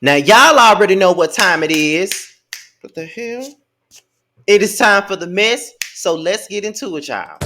Now, y'all already know what time it is. What the hell? It is time for the mess, so let's get into it, y'all.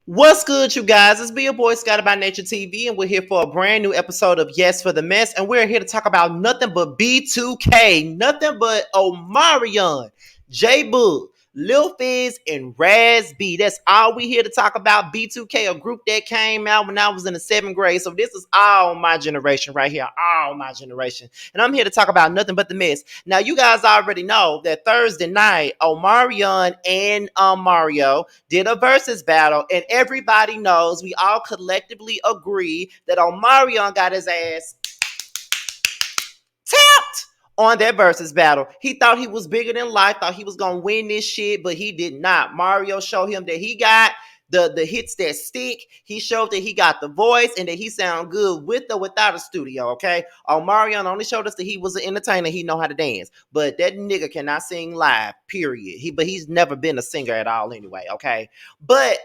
What's good, you guys? It's be your boy Scotty by Nature TV, and we're here for a brand new episode of Yes for the Mess, and we're here to talk about nothing but B2K, nothing but Omarion, J-Boog, Lil Fizz, and Raz B. That's all we here to talk about. B2K, a group that came out when I was in the 7th grade, so this is all my generation right here, all my generation, and I'm here to talk about nothing but the mess. Now, you guys already know that Thursday night, Omarion and Mario did a versus battle, and everybody knows, we all collectively agree that Omarion got his ass tapped on that versus battle. He thought he was bigger than life, thought he was gonna win this shit, but he did not. Mario showed him that he got the hits that stick. He showed that he got the voice and that he sound good with or without a studio, okay? Omarion only showed us that he was an entertainer, he know how to dance, but that nigga cannot sing live, period. But he's never been a singer at all anyway, okay? But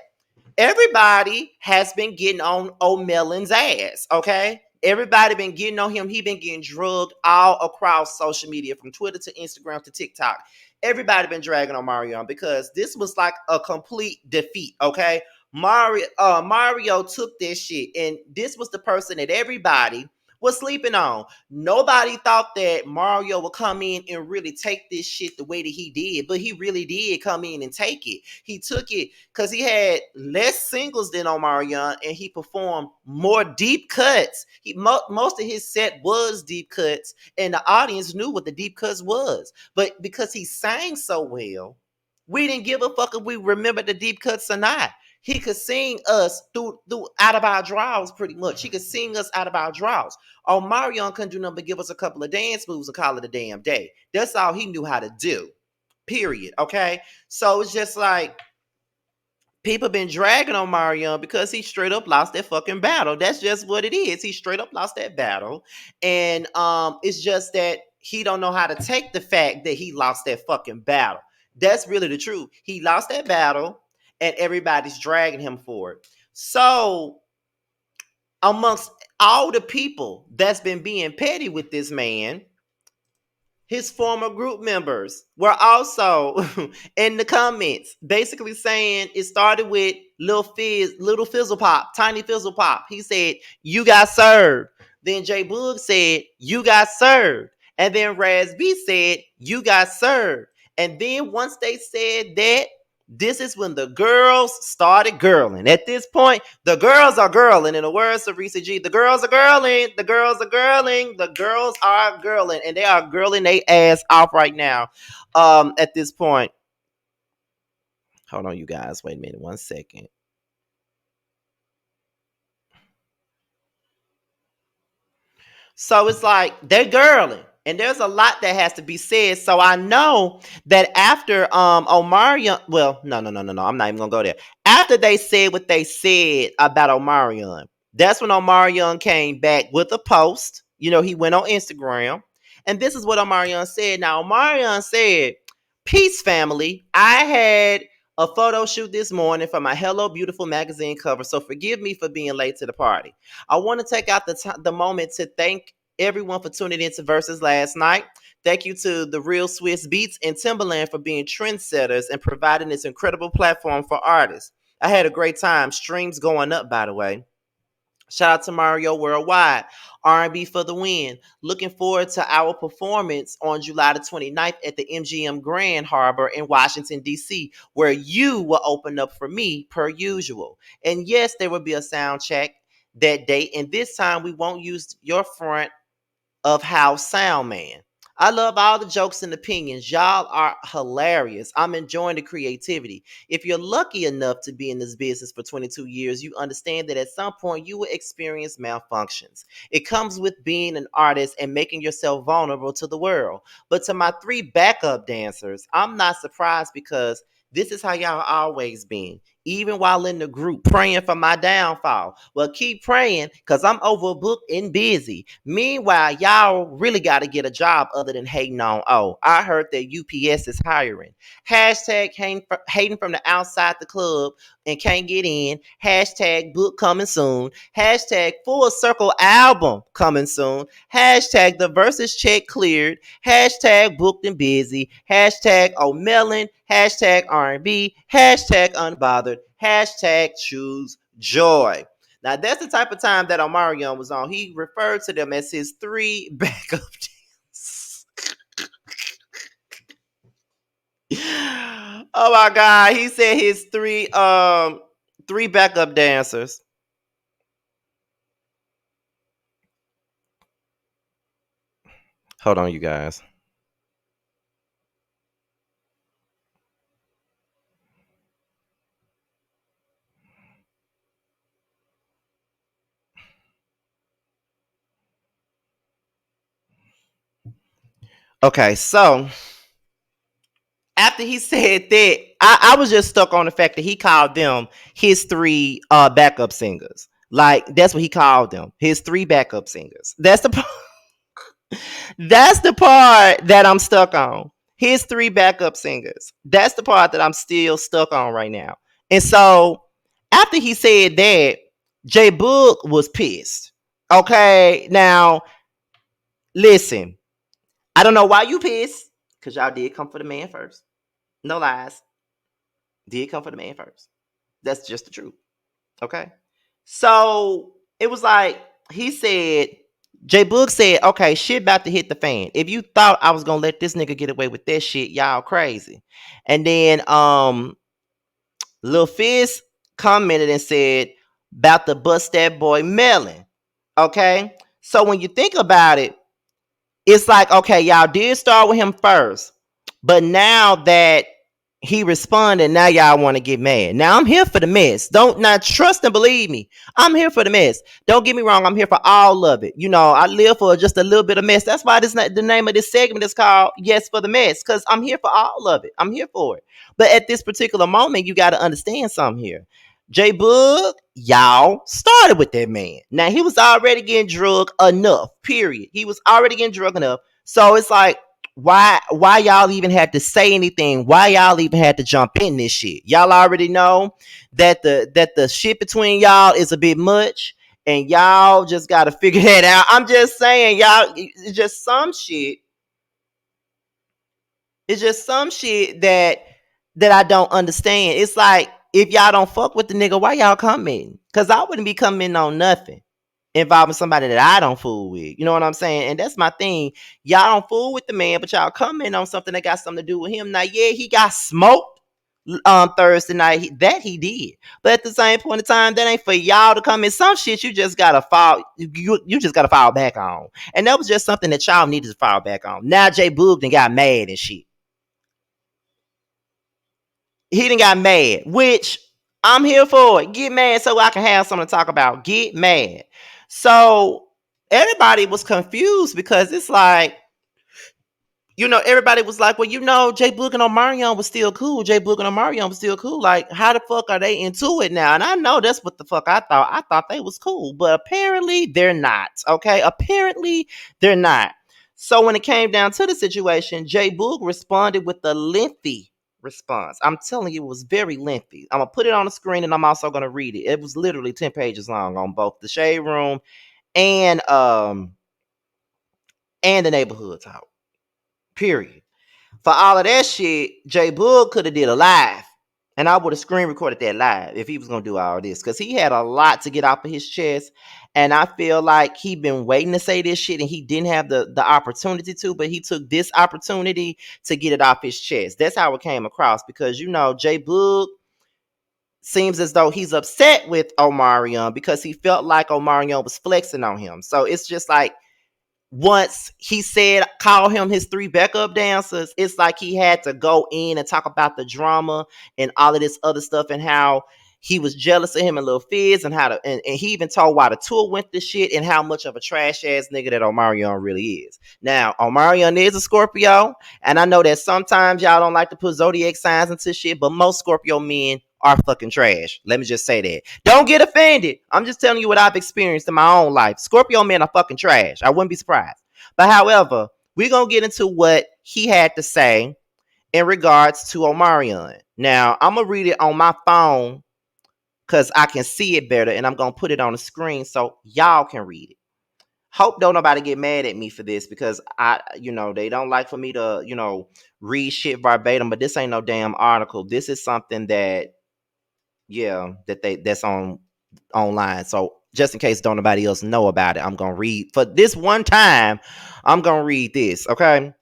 everybody has been getting on O'Melon's ass, okay? Everybody been getting on him. He been getting drugged all across social media, from Twitter to Instagram to TikTok. Everybody been dragging on Mario because this was like a complete defeat, okay? Mario took this shit, and this was the person that everybody was sleeping on. Nobody thought that Mario would come in and really take this shit the way that he did, but he really did come in and take it. He took it because he had less singles than Omarion, and he performed more deep cuts. Most of his set was deep cuts, and the audience knew what the deep cuts was. But because he sang so well, we didn't give a fuck if we remember the deep cuts or not. He could sing us through out of our draws, pretty much. He could sing us out of our draws. Omarion couldn't do nothing but give us a couple of dance moves and call it a damn day. That's all he knew how to do. Period. Okay. So it's just like people been dragging on Omarion because he straight up lost that fucking battle. That's just what it is. He straight up lost that battle. And it's just that he don't know how to take the fact that he lost that fucking battle. That's really the truth. He lost that battle and everybody's dragging him for it. So amongst all the people that's been being petty with this man, his former group members were also in the comments basically saying it started with Little Fizzle Pop, Tiny Fizzle Pop. He said, "You got served." Then J-Boog said, "You got served." And then Raz B said, "You got served." And then once they said that, this is when the girls started girling. At this point, the girls are girling. In the words of Reese G, the girls are girling. The girls are girling. The girls are girling. And they are girling their ass off right now. At this point. Hold on, you guys. Wait a minute. 1 second. So it's like they're girling. And there's a lot that has to be said. So I know that after Omarion, well, no. I'm not even gonna go there. After they said what they said about Omarion, that's when Omarion came back with a post. You know, he went on Instagram. And this is what Omarion said. Now, Omarion said, "Peace, family. I had a photo shoot this morning for my Hello Beautiful magazine cover, so forgive me for being late to the party. I want to take out the moment to thank everyone for tuning into Versus last night. Thank you to the Real Swiss Beats and Timberland for being trendsetters and providing this incredible platform for artists. I had a great time. Streams going up, by the way. Shout out to Mario Worldwide. R&B for the win. Looking forward to our performance on July the 29th at the MGM Grand Harbor in Washington, D.C., where you will open up for me per usual. And yes, there will be a sound check that day. And this time we won't use your front of house sound man. I love all the jokes and opinions. Y'all are hilarious. I'm enjoying the creativity. If you're lucky enough to be in this business for 22 years, you understand that at some point you will experience malfunctions. It comes with being an artist and making yourself vulnerable to the world. But to my 3 backup dancers, I'm not surprised because this is how y'all always been. even while in the group, praying for my downfall. Well, keep praying because I'm overbooked and busy. Meanwhile, y'all really got to get a job other than hating on. Oh, I heard that UPS is hiring. Hashtag hating from the outside the club and can't get in. Hashtag book coming soon. Hashtag full circle album coming soon. Hashtag the versus check cleared. Hashtag booked and busy. Hashtag O'Melon. Hashtag R&B. Hashtag unbothered. Hashtag choose joy. Now that's the type of time that Omarion was on. He referred to them as his three backup teams. Oh my God. He said his three backup dancers. Hold on, you guys. Okay, so after he said that, I was just stuck on the fact that he called them his three backup singers. Like that's what he called them, his three backup singers. That's the part that I'm stuck on. His three backup singers. That's the part that I'm still stuck on right now. And so after he said that, J-Boog was pissed. Okay, now listen. I don't know why you pissed, because y'all did come for the man first. No lies. Did come for the man first. That's just the truth. Okay. So it was like he said, J-Boog said, okay, shit about to hit the fan. If you thought I was gonna let this nigga get away with that shit, y'all crazy. And then Lil Fizz commented and said, about to bust that boy Melon. Okay. So when you think about it, it's like, okay, y'all did start with him first, but now that he responded, now y'all want to get mad. Now I'm here for the mess. Don't not trust and believe me. I'm here for the mess. Don't get me wrong. I'm here for all of it. You know, I live for just a little bit of mess. That's why this the name of this segment is called Yes for the Mess, because I'm here for all of it. I'm here for it. But at this particular moment, you got to understand something here. J-Boog, y'all started with that man. Now he was already getting drug enough. Period. He was already getting drug enough. So it's like, why y'all even had to say anything? Why y'all even had to jump in this shit? Y'all already know that the shit between y'all is a bit much, and y'all just gotta figure that out. I'm just saying, y'all, it's just some shit. It's just some shit that I don't understand. It's like, if y'all don't fuck with the nigga, why y'all coming? Cause I wouldn't be coming on nothing involving somebody that I don't fool with. You know what I'm saying? And that's my thing. Y'all don't fool with the man, but y'all come in on something that got something to do with him. Now, yeah, he got smoked Thursday night. He did. But at the same point in time, that ain't for y'all to come in. Some shit you just gotta fall. You just gotta fall back on. And that was just something that y'all needed to fall back on. Now J-Boog then got mad and shit. He done got mad, which I'm here for it. Get mad so I can have something to talk about. Get mad. So everybody was confused because it's like, everybody was like, well, J-Boog and Omarion was still cool. J-Boog and Omarion was still cool. Like, how the fuck are they into it now? And I know that's what the fuck I thought. I thought they was cool, but apparently they're not. Okay, apparently they're not. So when it came down to the situation, J-Boog responded with a lengthy response. I'm telling you, it was very lengthy. I'm gonna put it on the screen, and I'm also gonna read it. It was literally 10 pages long on both the Shade Room and the Neighborhood Talk. Period. For all of that shit, J-Boog could have did a live. And I would have screen recorded that live if he was gonna do all this. Because he had a lot to get off of his chest. And I feel like he been waiting to say this shit and he didn't have the opportunity to, but he took this opportunity to get it off his chest. That's how it came across. Because J-Boog seems as though he's upset with Omarion because he felt like Omarion was flexing on him. So it's just like, once he said, call him his three backup dancers, it's like he had to go in and talk about the drama and all of this other stuff and how he was jealous of him and Lil Fizz and and he even told why the tour went to shit and how much of a trash ass nigga that Omarion really is. Now, Omarion is a Scorpio, and I know that sometimes y'all don't like to put zodiac signs into shit, but most Scorpio men are fucking trash. Let me just say that. Don't get offended. I'm just telling you what I've experienced in my own life. Scorpio men are fucking trash. I wouldn't be surprised. But however, we're going to get into what he had to say in regards to Omarion. Now, I'm going to read it on my phone because I can see it better, and I'm going to put it on the screen so y'all can read it. Hope don't nobody get mad at me for this because they don't like for me to, read shit verbatim, but this ain't no damn article. This is something that, that's on online. So just in case don't nobody else know about it, I'm gonna read for this one time. I'm gonna read this, okay?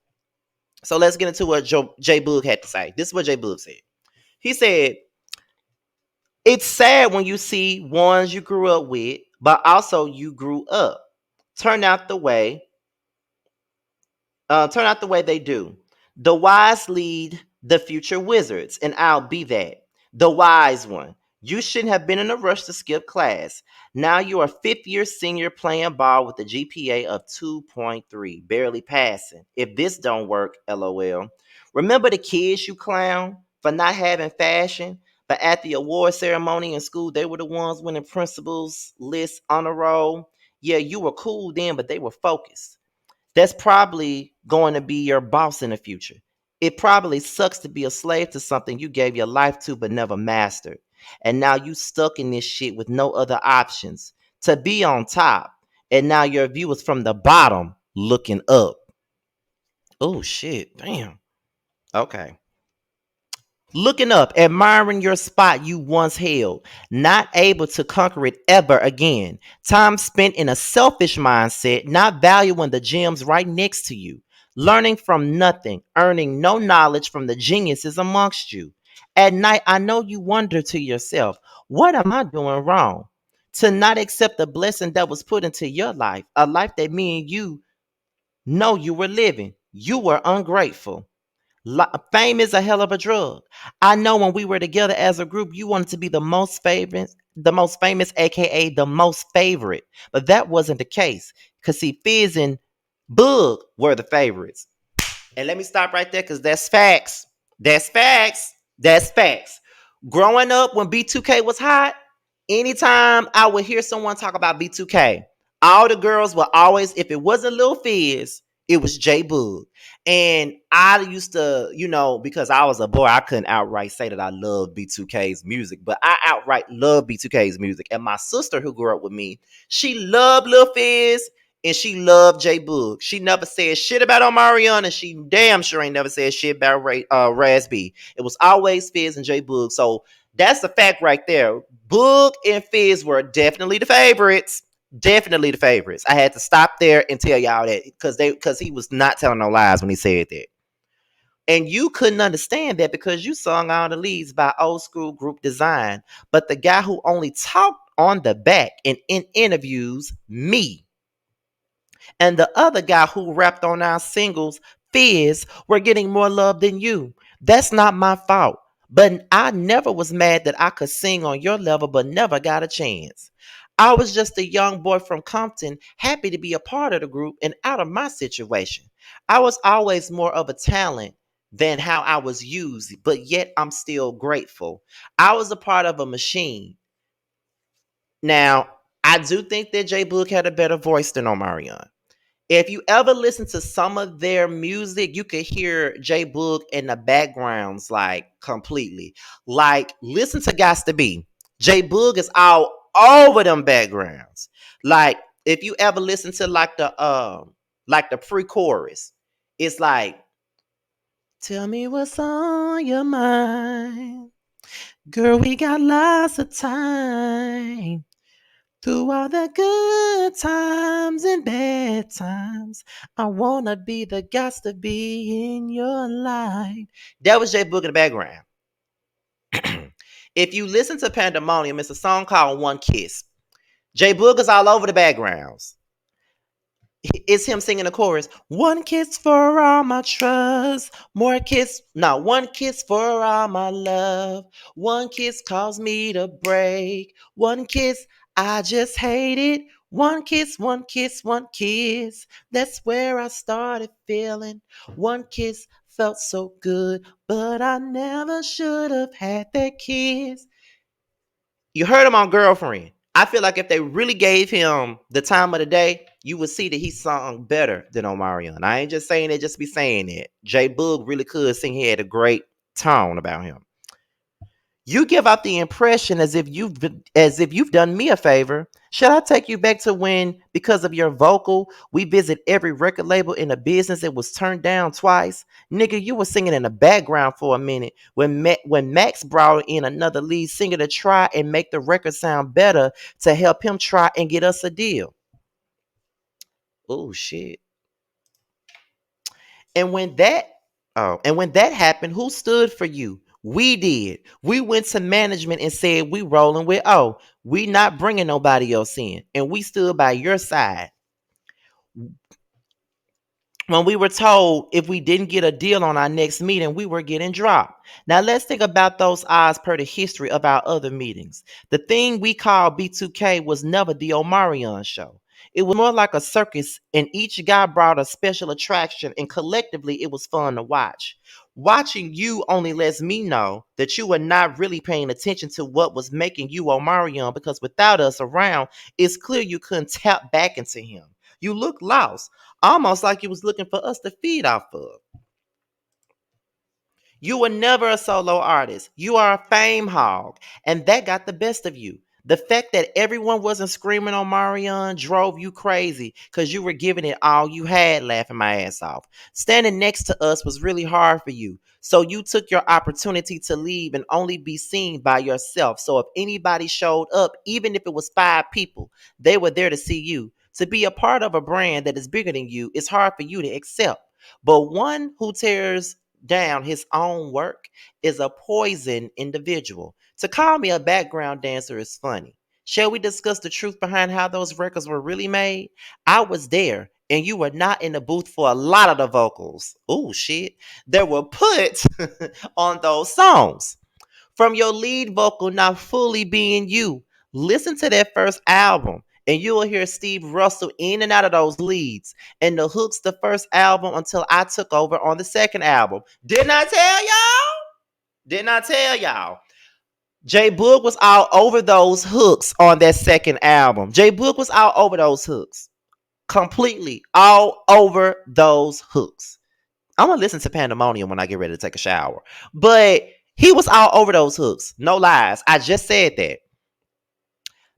So let's get into what J-Boog had to say. This is what J-Boog said. He said, "It's sad when you see ones you grew up with, but also you grew up, turn out the way they do. The wise lead the future wizards, and I'll be that. The wise one. You shouldn't have been in a rush to skip class. Now you're a fifth year senior playing ball with a GPA of 2.3, barely passing. If this don't work, LOL. Remember the kids you clown for not having fashion? But at the award ceremony in school, they were the ones winning principals list on a roll. Yeah, you were cool then, but they were focused. That's probably going to be your boss in the future. It probably sucks to be a slave to something you gave your life to but never mastered. And now you stuck in this shit with no other options to be on top. And now your view is from the bottom looking up." Oh shit. Damn. Okay. "Looking up, admiring your spot you once held, not able to conquer it ever again. Time spent in a selfish mindset, not valuing the gems right next to you. Learning from nothing, earning no knowledge from the geniuses amongst you. At night, I know you wonder to yourself, what am I doing wrong? To not accept the blessing that was put into your life, a life that me and you know you were living. You were ungrateful. Fame is a hell of a drug. I know when we were together as a group, you wanted to be the most famous, aka the most favorite. But that wasn't the case. Cause see, Fizz and Boog were the favorites. And let me stop right there because that's facts. That's facts. That's facts. Growing up when B2K was hot, anytime I would hear someone talk about B2K, all the girls were always, if it wasn't Lil Fizz, it was J-Boog. And I used to, because I was a boy, I couldn't outright say that I loved B2K's music, but I outright love B2K's music. And my sister who grew up with me, she loved Lil Fizz and she loved J-Boog. She never said shit about Omarion, and she damn sure ain't never said shit about Raz B. It was always Fizz and J-Boog. So that's the fact right there. Boog and Fizz were definitely the favorites. Definitely the favorites. I had to stop there and tell y'all that because he was not telling no lies when he said that. And you couldn't understand that because you sung all the leads by old school group design. But the guy who only talked on the back and in interviews, me, and the other guy who rapped on our singles, Fizz, were getting more love than you. That's not my fault. But I never was mad that I could sing on your level, but never got a chance. I was just a young boy from Compton, happy to be a part of the group and out of my situation. I was always more of a talent than how I was used, but yet I'm still grateful. I was a part of a machine. Now, I do think that J-Boog had a better voice than Omarion. If you ever listen to some of their music, you could hear J-Boog in the backgrounds like completely. Like listen to Gots to Be. J-Boog is all over them backgrounds. Like if you ever listen to like the pre-chorus, it's like, tell me what's on your mind. Girl, we got lots of time. Through all the good times and bad times, I wanna be the gots to be in your life. That was J-Boog in the background. If you listen to Pandemonium, it's a song called One Kiss. J-Boog is all over the backgrounds. It's him singing the chorus. One kiss for all my trust. More kiss. No, one kiss for all my love. One kiss caused me to break. One kiss, I just hate it. One kiss, one kiss, one kiss. That's where I started feeling. One kiss felt so good, but I never should have had that kiss. You heard him on Girlfriend. I feel like if they really gave him the time of the day, you would see that he sung better than Omarion. I ain't just saying it, just be saying it. J-Boog really could sing. He had a great tone about him. You give out the impression as if you've done me a favor. Should I take you back to when, because of your vocal, we visit every record label in the business that was turned down twice? Nigga, you were singing in the background for a minute when Max brought in another lead singer to try and make the record sound better to help him try and get us a deal. Oh shit. And when that and when that happened, who stood for you? We did. We went to management and said we rolling with we not bringing nobody else in, and we stood by your side when we were told if we didn't get a deal on our next meeting, we were getting dropped. Now let's think about those odds per the history of our other meetings. The thing we called B2K was never the Omarion show. It was more like a circus, and each guy brought a special attraction, and collectively it was fun to watch. Watching you only lets me know that you were not really paying attention to what was making you Omarion, because without us around, it's clear you couldn't tap back into him. You look lost, almost like you was looking for us to feed off of. You were never a solo artist. You are a fame hog, and that got the best of you. The fact that everyone wasn't screaming on Marion drove you crazy because you were giving it all you had, laughing my ass off. Standing next to us was really hard for you. So you took your opportunity to leave and only be seen by yourself. So if anybody showed up, even if it was 5 people, they were there to see you. To be a part of a brand that is bigger than you, it's hard for you to accept. But one who tears down his own work is a poison individual. To call me a background dancer is funny. Shall we discuss the truth behind how those records were really made? I was there, and you were not in the booth for a lot of the vocals. Oh, shit. That were put on those songs. From your lead vocal not fully being you, listen to that first album and you will hear Steve Russell in and out of those leads and the hooks the first album until I took over on the second album. Didn't I tell y'all? Didn't I tell y'all? J-Boog was all over those hooks on that second album. J-Boog was all over those hooks. Completely all over those hooks. I'm gonna listen to Pandemonium when I get ready to take a shower. But he was all over those hooks. No lies. I just said that.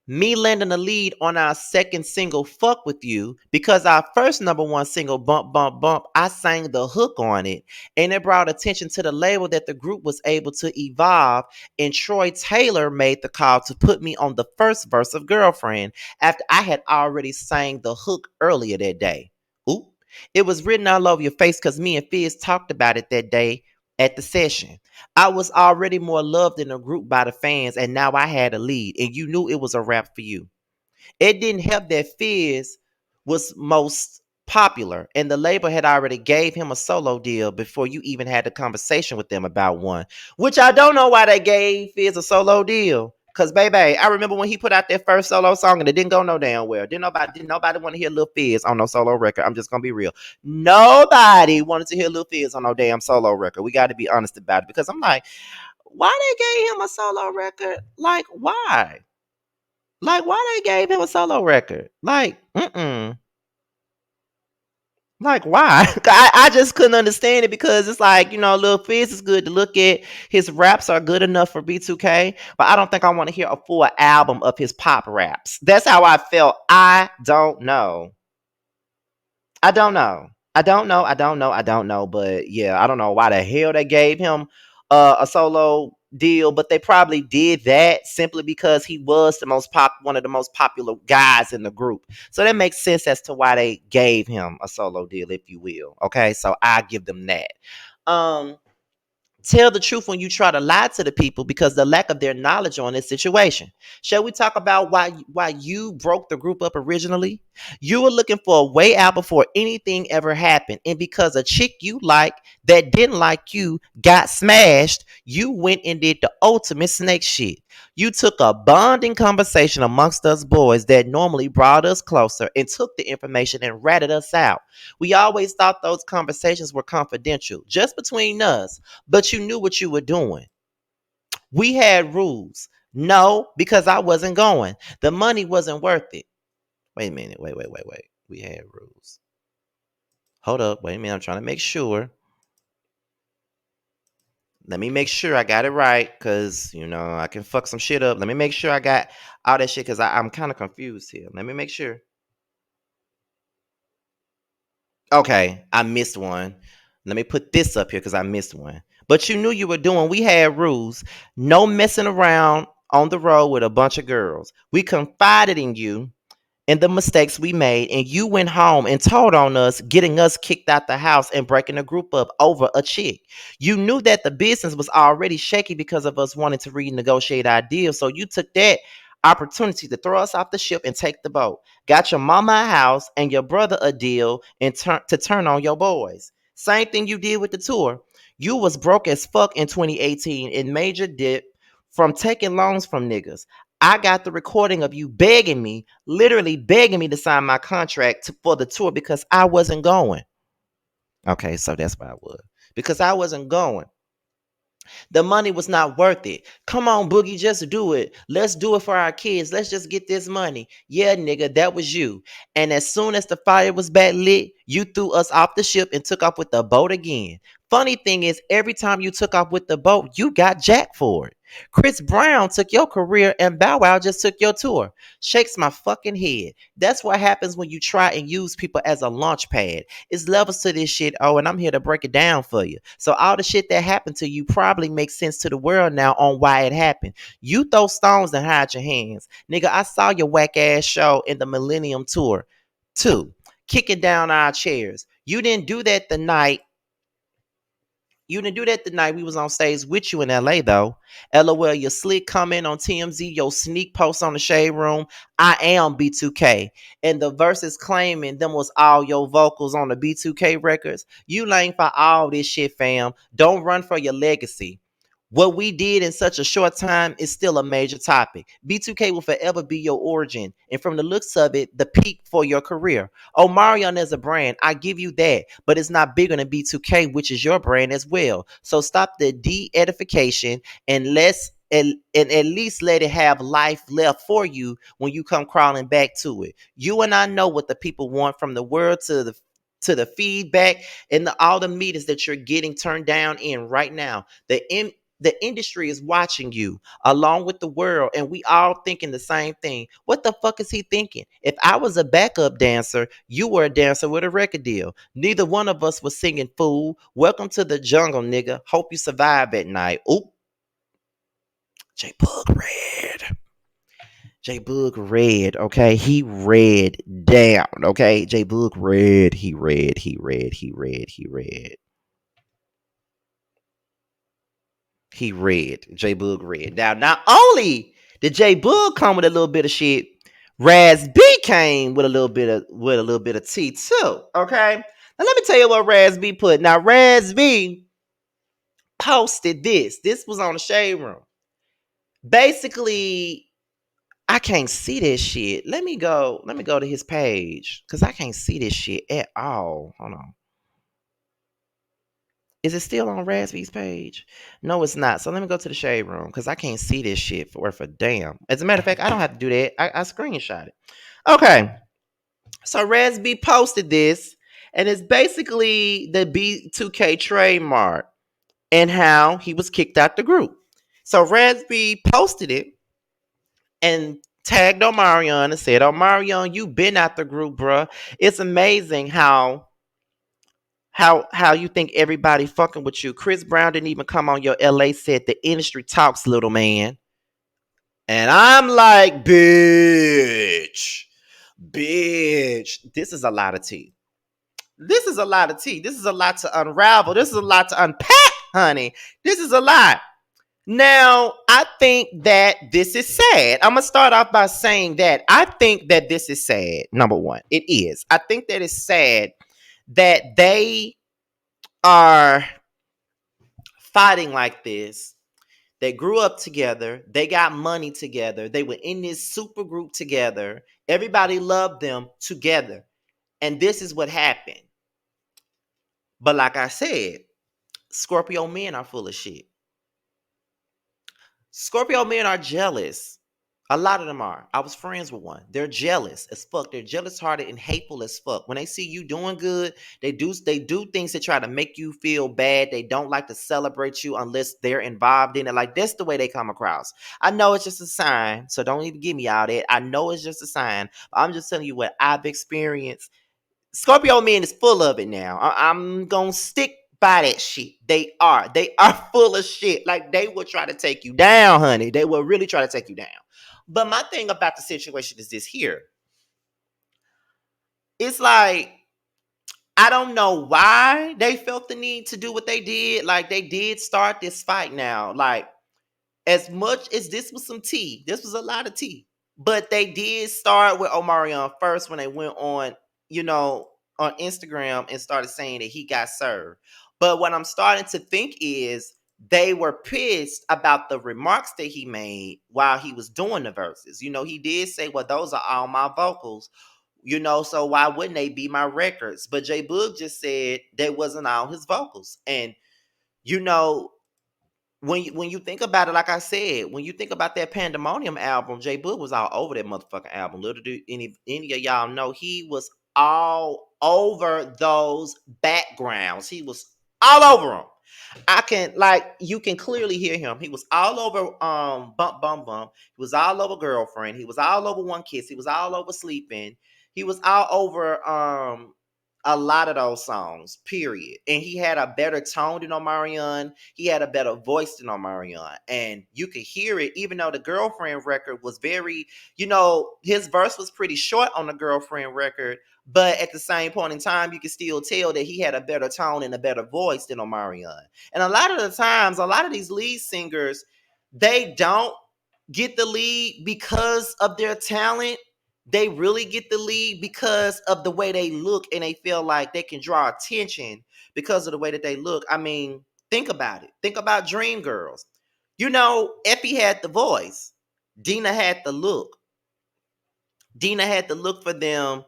Me landing the lead on our second single, Fuck With You, because our first number one single, Bump, Bump, Bump, I sang the hook on it. And it brought attention to the label that the group was able to evolve. And Troy Taylor made the call to put me on the first verse of Girlfriend after I had already sang the hook earlier that day. Oop. It was written all over your face because me and Fizz talked about it that day at the session. I was already more loved in the group by the fans, and now I had a lead, and you knew it was a wrap for you. It didn't help that Fizz was most popular, and the label had already gave him a solo deal before you even had the conversation with them about one. Which I don't know why they gave Fizz a solo deal. Cause baby, I remember when he put out that first solo song and it didn't go no damn well. Didn't nobody want to hear Lil Fizz on no solo record. I'm just gonna be real. Nobody wanted to hear Lil Fizz on no damn solo record. We got to be honest about it because I'm like, why they gave him a solo record? Like, why? Like, why they gave him a solo record? Like, why? I just couldn't understand it because it's like, Lil Fizz is good to look at. His raps are good enough for B2K, but I don't think I want to hear a full album of his pop raps. That's how I felt. I don't know. I don't know. I don't know. I don't know. I don't know. But yeah, I don't know why the hell they gave him a solo deal, but they probably did that simply because he was one of the most popular guys in the group. So that makes sense as to why they gave him a solo deal, if you will. Okay, so I give them that. Um, Tell the truth when you try to lie to the people because the lack of their knowledge on this situation. Shall we talk about why you broke the group up originally? You were looking for a way out before anything ever happened, and because a chick you like that didn't like you got smashed, you went and did the ultimate snake shit. You took a bonding conversation amongst us boys that normally brought us closer and took the information and ratted us out. We always thought those conversations were confidential, just between us, but you knew what you were doing. We had rules. No, because I wasn't going. The money wasn't worth it. Wait a minute. Wait. We had rules. Hold up. Wait a minute. I'm trying to make sure. Let me make sure I got it right, because I can fuck some shit up. Let me make sure I got all that shit, because I'm kind of confused here. Let me make sure. Okay, I missed one. Let me put this up here because I missed one. But you knew you were doing. We had rules. No messing around on the road with a bunch of girls. We confided in you and the mistakes we made, and you went home and told on us, getting us kicked out the house and breaking the group up over a chick. You knew that the business was already shaky because of us wanting to renegotiate our deal, so you took that opportunity to throw us off the ship and take the boat. Got your mama a house and your brother a deal and turn on your boys. Same thing you did with the tour. You was broke as fuck in 2018 and major dip from taking loans from niggas. I got the recording of you begging me, literally begging me to sign my contract for the tour because I wasn't going. Okay, so that's why I was. Because I wasn't going. The money was not worth it. Come on, Boogie, just do it. Let's do it for our kids. Let's just get this money. Yeah, nigga, that was you. And as soon as the fire was back lit, you threw us off the ship and took off with the boat again. Funny thing is, every time you took off with the boat, you got jacked for it. Chris Brown took your career and Bow Wow just took your tour. Shakes my fucking head. That's what happens when you try and use people as a launch pad. It's levels to this shit, and I'm here to break it down for you. So all the shit that happened to you probably makes sense to the world now on why it happened. You throw stones and hide your hands. Nigga, I saw your whack ass show in the Millennium Tour too, kicking down our chairs. You didn't do that the night we was on stage with you in LA though. LOL, your slick comment on TMZ, your sneak post on the Shade Room. I am B2K. And the verses claiming them was all your vocals on the B2K records. You lame for all this shit, fam. Don't run for your legacy. What we did in such a short time is still a major topic. B2K will forever be your origin, and from the looks of it, the peak for your career. Omarion as a brand, I give you that, but it's not bigger than B2K, which is your brand as well. So stop the de-edification and at least let it have life left for you when you come crawling back to it. You and I know what the people want, from the world to the feedback and all the meters that you're getting turned down in right now. The industry is watching you along with the world, and we all thinking the same thing. What the fuck is he thinking? If I was a backup dancer, you were a dancer with a record deal. Neither one of us was singing fool. Welcome to the jungle, nigga. Hope you survive at night. Oop. J-Boog red. J-Boog red, okay? He read down, okay? J-Boog red. He read. He read. J-Boog read. Now, not only did J-Boog come with a little bit of shit, Raz B came with a little bit of tea too. Okay. Now let me tell you what Raz B put. Now Raz B posted this. This was on the Shade Room. Basically, I can't see this shit. Let me go to his page, because I can't see this shit at all. Hold on. Is it still on Raspy's page? No, it's not. So let me go to the Shade Room, because I can't see this shit for worth a damn. As a matter of fact, I don't have to do that. I screenshot it. Okay. So Raz B posted this, and it's basically the B2K trademark and how he was kicked out the group. So Raz B posted it and tagged Omarion and said, Omarion, you been out the group, bruh. It's amazing how you think everybody fucking with you. Chris Brown didn't even come on your LA set. The industry talks, little man. And I'm like, bitch, this is a lot of tea. This is a lot of tea. This is a lot to unravel. This is a lot to unpack, honey. This is a lot. Now, I think that this is sad. I'm going to start off by saying that I think that this is sad. Number one, it is. I think that it's sad that they are fighting like this. They grew up together. They got money together. They were in this super group together. Everybody loved them together. And this is what happened. But like I said, Scorpio men are full of shit. Scorpio men are jealous. A lot of them are. I was friends with one. They're jealous as fuck. They're jealous hearted and hateful as fuck. When they see you doing good, they do things to try to make you feel bad. They don't like to celebrate you unless they're involved in it. Like that's the way they come across. I know it's just a sign, so don't even give me all that. I know it's just a sign. I'm just telling you what I've experienced. Scorpio men is full of it now. I'm gonna stick by that shit. They are. They are full of shit. Like they will try to take you down, honey. They will really try to take you down. But my thing about the situation is this here. It's like I don't know why they felt the need to do what they did. Like they did start this fight now. Like as much as this was some tea, this was a lot of tea. But they did start with Omarion first when they went on, you know, on Instagram and started saying that he got served. But what I'm starting to think is they were pissed about the remarks that he made while he was doing the verses. You know, he did say, well, those are all my vocals. You know, so why wouldn't they be my records? But J-Boog just said they wasn't all his vocals. And, you know, when you think about it, like I said, when you think about that Pandemonium album, J Boog was all over that motherfucking album. Little do any of y'all know he was all over those backgrounds. He was all over them. I can like you can clearly hear him. He was all over Bump Bum Bum. He was all over Girlfriend. He was all over One Kiss. He was all over Sleeping. He was all over a lot of those songs, period. And he had a better tone than Omarion. He had a better voice than Omarion. And you could hear it, even though the Girlfriend record was very, you know, his verse was pretty short on the Girlfriend record. But at the same point in time, you can still tell that he had a better tone and a better voice than Omarion. And a lot of the times, a lot of these lead singers, they don't get the lead because of their talent. They really get the lead because of the way they look and they feel like they can draw attention because of the way that they look. I mean, think about it. Think about Dreamgirls. You know, Effie had the voice. Dina had the look. Dina had the look for them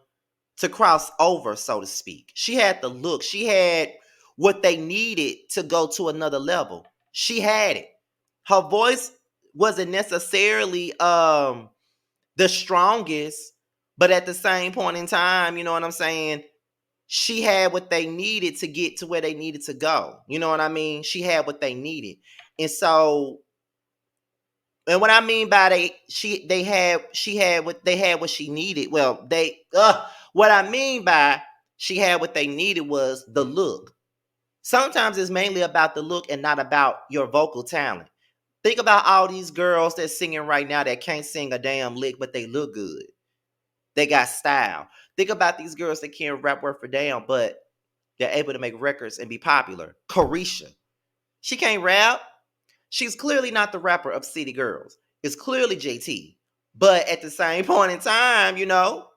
to cross over, so to speak. She had the look. She had what they needed to go to another level. She had it. Her voice wasn't necessarily the strongest, but at the same point in time, you know what I'm saying? She had what they needed to get to where they needed to go. You know what I mean? She had what they needed. And so, and what I mean by she had what she needed. Well, what I mean by she had what they needed was the look. Sometimes it's mainly about the look and not about your vocal talent. Think about all these girls that's singing right now that can't sing a damn lick, but they look good. They got style. Think about these girls that can't rap word for damn, but they're able to make records and be popular. Carisha. She can't rap. She's clearly not the rapper of City Girls. It's clearly JT. But at the same point in time, you know,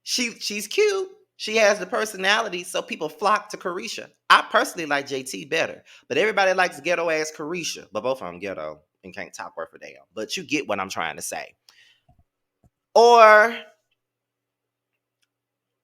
she's cute. She has the personality, so people flock to Carisha. I personally like JT better, but everybody likes ghetto ass Carisha. But both of them ghetto and can't talk word for damn. But you get what I'm trying to say. Or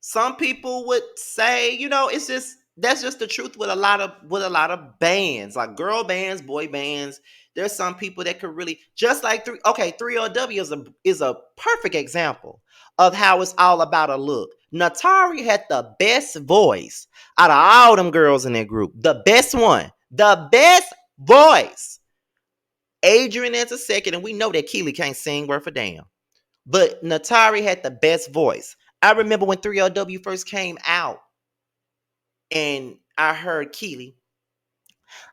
some people would say, you know, it's just that's just the truth with a lot of bands, like girl bands, boy bands. There's some people that could really just like 3LW is a perfect example of how it's all about a look. Natari had the best voice out of all them girls in that group. The best one. The best voice. Adrian is a second, and we know that Keely can't sing worth a damn. But Natari had the best voice. I remember when 3LW first came out and I heard Keely,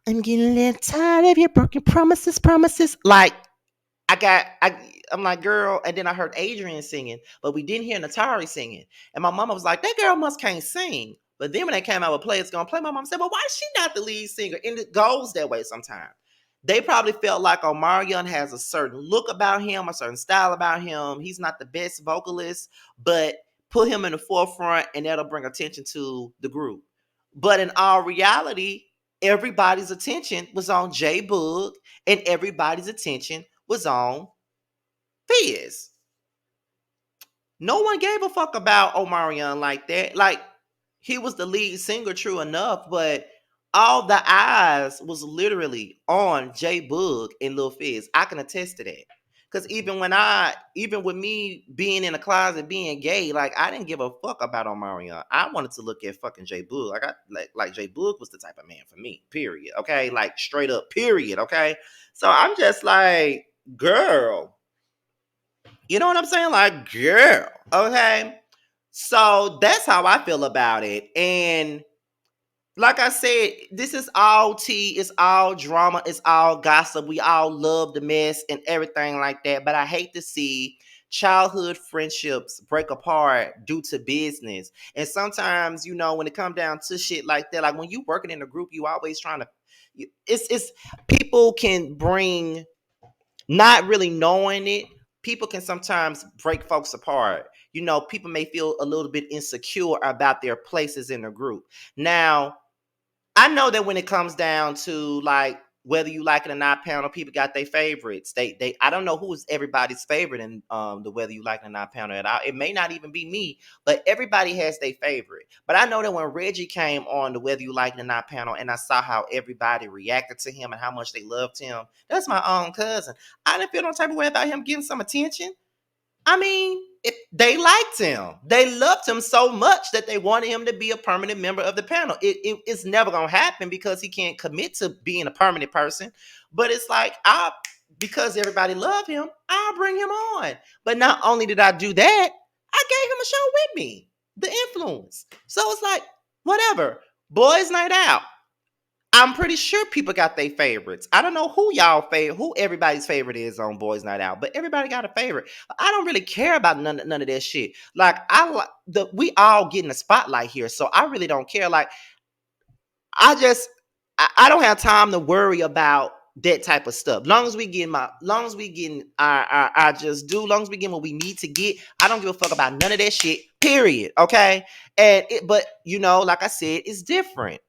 I'm getting a little tired of your broken promises. Like, I'm like, girl. And then I heard Adrian singing, but we didn't hear Natari singing. And my mama was like, that girl must can't sing. But then when they came out with Play It's Gonna Play, my mom said, well, why is she not the lead singer? And it goes that way sometimes. They probably felt like Omarion has a certain look about him, a certain style about him. He's not the best vocalist, but put him in the forefront and that'll bring attention to the group. But in all reality, everybody's attention was on J-Boog and everybody's attention was on Fizz. No one gave a fuck about Omarion like that. Like, he was the lead singer, true enough, but all the eyes was literally on J-Boog and Lil Fizz. I can attest to that. Cause even with me being in a closet, being gay, like I didn't give a fuck about Omarion. I wanted to look at fucking J-Boog. Like J-Boog was the type of man for me. Period. Okay, like straight up. Period. Okay, so I'm just like, girl, you know what I'm saying? Like, girl. Okay, so that's how I feel about it, and like I said, this is all tea, it's all drama, it's all gossip. We all love the mess and everything like that. But I hate to see childhood friendships break apart due to business. And sometimes, when it comes down to shit like that, like when you working in a group, you always trying to it's people can bring, not really knowing it, people can sometimes break folks apart. People may feel a little bit insecure about their places in the group. Now, I know that when it comes down to like whether you like it or not, panel, people got their favorites. They I don't know who is everybody's favorite in the whether you like it or not panel at all. It may not even be me, but everybody has their favorite. But I know that when Reggie came on the whether you like it or not panel, and I saw how everybody reacted to him and how much they loved him. That's my own cousin. I didn't feel no type of way about him getting some attention. I mean, they liked him. They loved him so much that they wanted him to be a permanent member of the panel. It's never going to happen because he can't commit to being a permanent person. But it's like, because everybody loved him, I'll bring him on. But not only did I do that, I gave him a show with me, The Influence. So it's like, whatever. Boys Night Out. I'm pretty sure people got their favorites. I don't know who everybody's favorite is on Boys Night Out, but everybody got a favorite. I don't really care about none of that shit. Like we all get in the spotlight here, so I really don't care. Like I don't have time to worry about that type of stuff. Long as we getting our just do, long as we getting what we need to get, I don't give a fuck about none of that shit. Period. Okay, but like I said, it's different.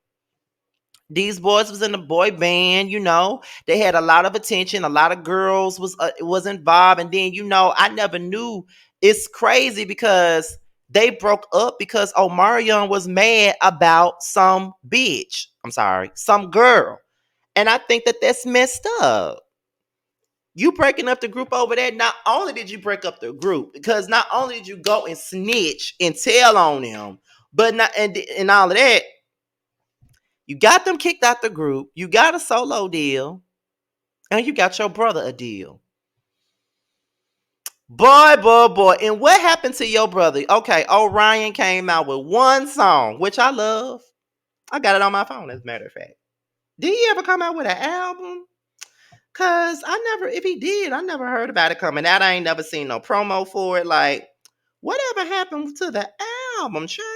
These boys was in the boy band, they had a lot of attention, a lot of girls was involved, and then I never knew. It's crazy because they broke up because Omarion was mad about some bitch. I'm sorry, some girl, and I think that that's messed up. You breaking up the group over that? Not only did you break up the group, because not only did you go and snitch and tell on them, but not and all of that. You got them kicked out the group. You got a solo deal. And you got your brother a deal. Boy, boy, boy. And what happened to your brother? Okay, Orion came out with one song, which I love. I got it on my phone, as a matter of fact. Did he ever come out with an album? Cause if he did, I never heard about it coming out. I ain't never seen no promo for it. Like, whatever happened to the album, child?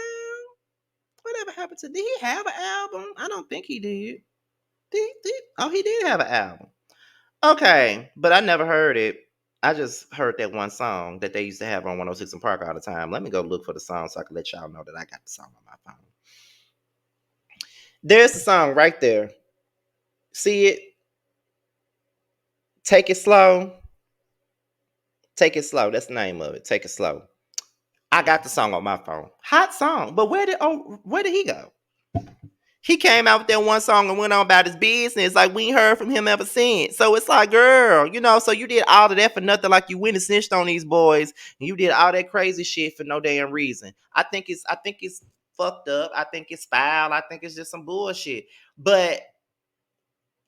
Whatever happened did he have an album? I don't think he did. Oh, he did have an album. Okay, but I never heard it. I just heard that one song that they used to have on 106 and Park all the time. Let me go look for the song so I can let y'all know that I got the song on my phone. There's the song right there. See it? Take It Slow. Take It Slow. That's the name of it. Take It Slow. I got the song on my phone. Hot song. But where did he go? He came out with that one song and went on about his business. Like, we ain't heard from him ever since. So it's like, girl, so you did all of that for nothing. Like, you went and snitched on these boys, and you did all that crazy shit for no damn reason. I think it's fucked up. I think it's foul. I think it's just some bullshit. But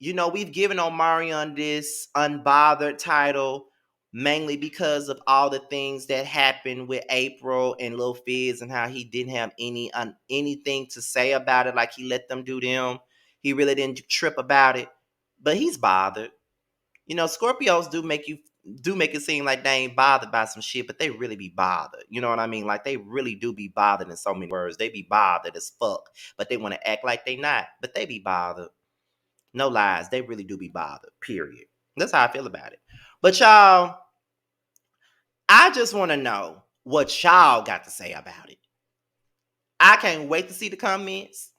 we've given Omarion this unbothered title mainly because of all the things that happened with April and Lil Fizz and how he didn't have anything to say about it. Like, he let them do them. He really didn't trip about it. But he's bothered. Scorpios do make it seem like they ain't bothered by some shit, but they really be bothered. You know what I mean? Like, they really do be bothered in so many words. They be bothered as fuck, but they want to act like they not. But they be bothered. No lies. They really do be bothered. Period. That's how I feel about it. But y'all, I just want to know what y'all got to say about it. I can't wait to see the comments.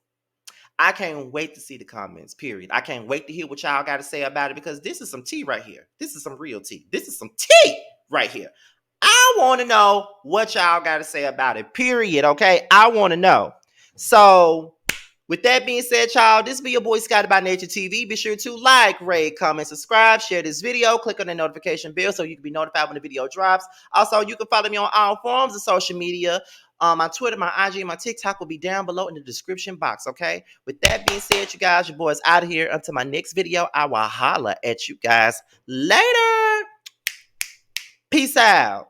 I can't wait to see the comments, period. I can't wait to hear what y'all got to say about it because this is some tea right here. This is some real tea. This is some tea right here. I want to know what y'all got to say about it, period, okay? I want to know. So, With that being said, y'all, this be your boy Scotty by Nature TV. Be sure to like, rate, comment, subscribe, share this video, click on the notification bell so you can be notified when the video drops. Also, you can follow me on all forms of social media. My Twitter, my IG, and my TikTok will be down below in the description box, okay? With that being said, you guys, your boy's out of here. Until my next video, I will holla at you guys later. Peace out.